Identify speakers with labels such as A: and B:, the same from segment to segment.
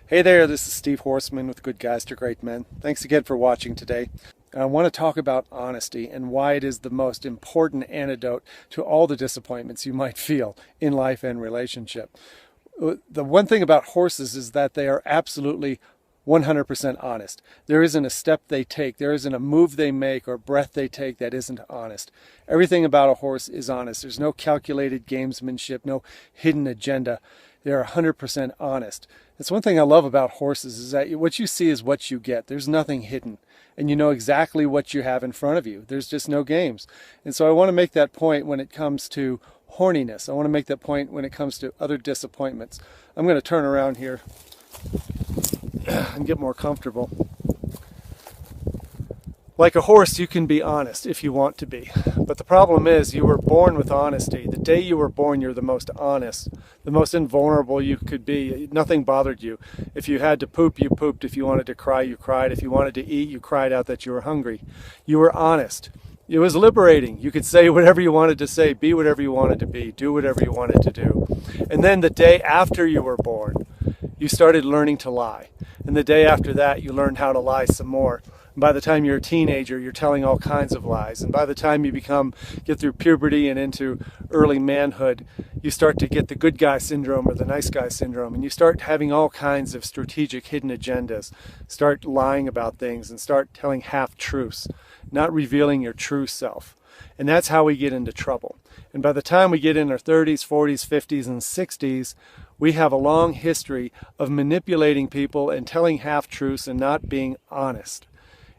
A: Hey there, this is Steve Horseman with Good Guys to Great Men. Thanks again for watching today. I want to talk about honesty and why it is the most important antidote to all the disappointments you might feel in life and relationship. The one thing about horses is that they are absolutely 100% honest. There isn't a step they take, there isn't a move they make or breath they take that isn't honest. Everything about a horse is honest. There's no calculated gamesmanship, no hidden agenda. They're 100% honest. That's one thing I love about horses is that what you see is what you get. There's nothing hidden. And you know exactly what you have in front of you. There's just no games. And so I want to make that point when it comes to horniness. I want to make that point when it comes to other disappointments. I'm going to turn around here and get more comfortable. Like a horse, you can be honest if you want to be. But the problem is you were born with honesty. The day you were born, you're the most honest, the most invulnerable you could be. Nothing bothered you. If you had to poop, you pooped. If you wanted to cry, you cried. If you wanted to eat, you cried out that you were hungry. You were honest. It was liberating. You could say whatever you wanted to say, be whatever you wanted to be, do whatever you wanted to do. And then the day after you were born, you started learning to lie. And the day after that, you learned how to lie some more. By the time you're a teenager, you're telling all kinds of lies. And by the time you get through puberty and into early manhood, you start to get the good guy syndrome or the nice guy syndrome. And you start having all kinds of strategic hidden agendas. Start lying about things and start telling half-truths, not revealing your true self. And that's how we get into trouble. And by the time we get in our 30s, 40s, 50s, and 60s, we have a long history of manipulating people and telling half-truths and not being honest.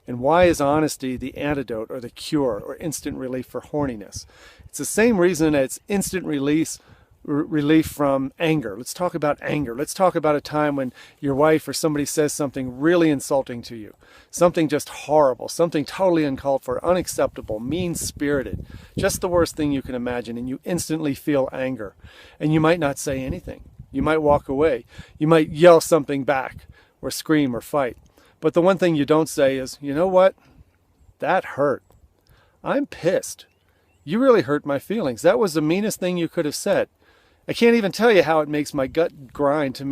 A: And why is honesty the antidote or the cure or instant relief for horniness? It's the same reason it's instant relief from anger. Let's talk about anger. Let's talk about a time when your wife or somebody says something really insulting to you. Something just horrible, something totally uncalled for, unacceptable, mean-spirited, just the worst thing you can imagine, and you instantly feel anger. And you might not say anything. You might walk away. You might yell something back or scream or fight. But the one thing you don't say is, you know what? That hurt. I'm pissed. You really hurt my feelings. That was the meanest thing you could have said. I can't even tell you how it makes my gut grind to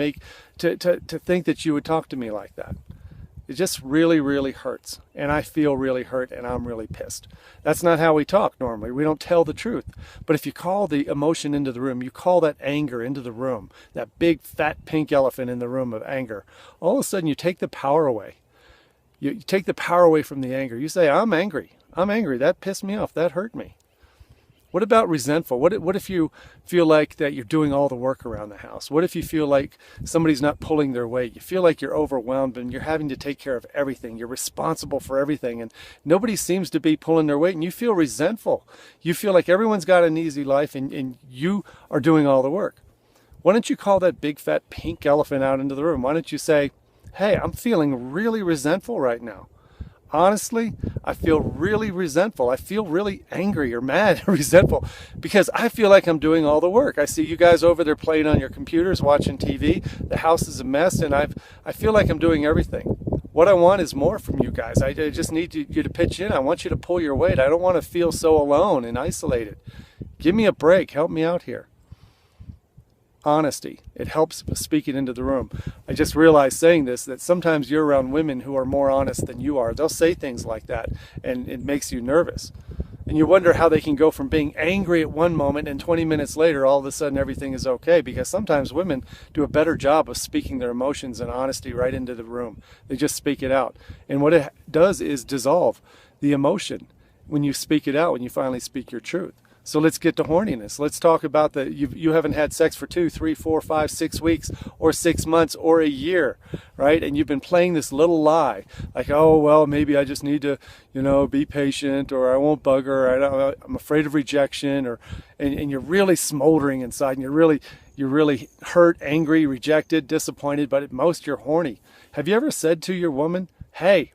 A: think that you would talk to me like that. It just really, really hurts. And I feel really hurt and I'm really pissed. That's not how we talk normally. We don't tell the truth. But if you call the emotion into the room, you call that anger into the room, that big fat pink elephant in the room of anger, all of a sudden you take the power away. You take the power away from the anger. You say, I'm angry. I'm angry. That pissed me off. That hurt me. What about resentful? What if you feel like that you're doing all the work around the house? What if you feel like somebody's not pulling their weight? You feel like you're overwhelmed and you're having to take care of everything. You're responsible for everything and nobody seems to be pulling their weight and you feel resentful. You feel like everyone's got an easy life and you are doing all the work. Why don't you call that big fat pink elephant out into the room? Why don't you say, hey, I'm feeling really resentful right now. Honestly, I feel really resentful. I feel really angry or mad or resentful because I feel like I'm doing all the work. I see you guys over there playing on your computers, watching TV. The house is a mess and I feel like I'm doing everything. What I want is more from you guys. I just need you to pitch in. I want you to pull your weight. I don't want to feel so alone and isolated. Give me a break. Help me out here. Honesty. It helps speak it into the room. I just realized saying this that sometimes you're around women who are more honest than you are. They'll say things like that and it makes you nervous. And you wonder how they can go from being angry at one moment and 20 minutes later all of a sudden everything is okay, because sometimes women do a better job of speaking their emotions and honesty right into the room. They just speak it out. And what it does is dissolve the emotion when you speak it out, when you finally speak your truth. So let's get to horniness. Let's talk about you haven't had sex for 2, 3, 4, 5, 6 weeks or 6 months or a year, right? And you've been playing this little lie, like, oh, well, maybe I just need to, be patient, or I won't bug her, I'm afraid of rejection, and you're really smoldering inside, and you're really hurt, angry, rejected, disappointed, but at most you're horny. Have you ever said to your woman, hey,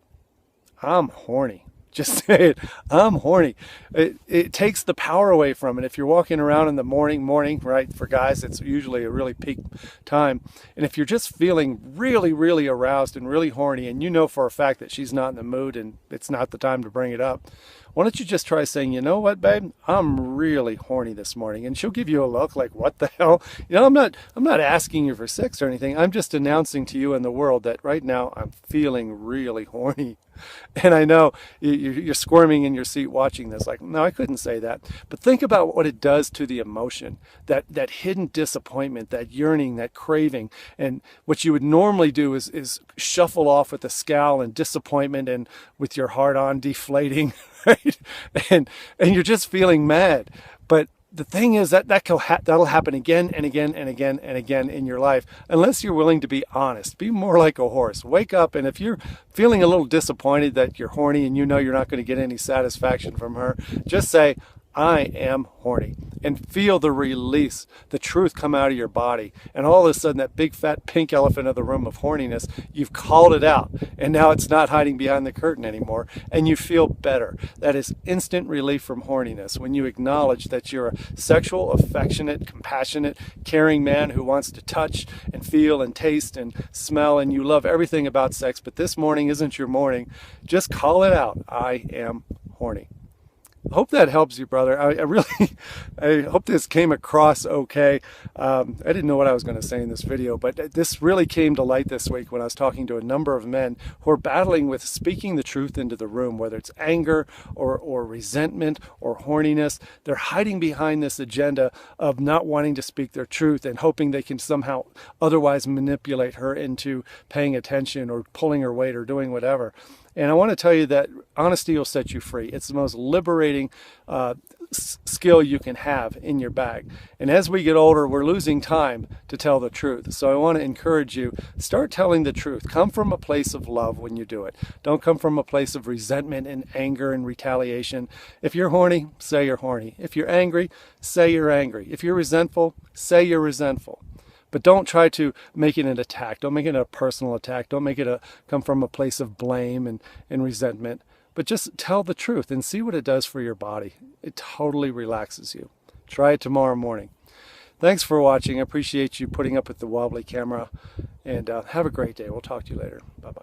A: I'm horny? Just say it, I'm horny. It takes the power away from it. If you're walking around in the morning, right, for guys, it's usually a really peak time. And if you're just feeling really, really aroused and really horny, and you know for a fact that she's not in the mood and it's not the time to bring it up, Why don't you just try saying, you know what, babe, I'm really horny this morning. And she'll give you a look like, what the hell? I'm not asking you for sex or anything. I'm just announcing to you and the world that right now I'm feeling really horny. And I know you're squirming in your seat watching this like, no, I couldn't say that. But think about what it does to the emotion, that hidden disappointment, that yearning, that craving. And what you would normally do is shuffle off with a scowl and disappointment and with your heart on deflating, right? And you're just feeling mad. But the thing is that'll happen again and again and again and again in your life unless you're willing to be honest. Be more like a horse. Wake up, and if you're feeling a little disappointed that you're horny and you know you're not going to get any satisfaction from her, just say, I am horny, and feel the release, the truth come out of your body. And all of a sudden, that big fat pink elephant of the room of horniness, you've called it out, and now it's not hiding behind the curtain anymore, and you feel better. That is instant relief from horniness when you acknowledge that you're a sexual, affectionate, compassionate, caring man who wants to touch and feel and taste and smell, and you love everything about sex, but this morning isn't your morning. Just call it out. I am horny. I hope that helps you, brother. I hope this came across okay. I didn't know what I was going to say in this video, but this really came to light this week when I was talking to a number of men who are battling with speaking the truth into the room, whether it's anger or resentment or horniness. They're hiding behind this agenda of not wanting to speak their truth and hoping they can somehow otherwise manipulate her into paying attention or pulling her weight or doing whatever. And I want to tell you that honesty will set you free. It's the most liberating skill you can have in your bag. And as we get older, we're losing time to tell the truth. So I want to encourage you, start telling the truth. Come from a place of love when you do it. Don't come from a place of resentment and anger and retaliation. If you're horny, say you're horny. If you're angry, say you're angry. If you're resentful, say you're resentful. But don't try to make it an attack. Don't make it a personal attack. Don't make it come from a place of blame and resentment. But just tell the truth and see what it does for your body. It totally relaxes you. Try it tomorrow morning. Thanks for watching. I appreciate you putting up with the wobbly camera. And have a great day. We'll talk to you later. Bye-bye.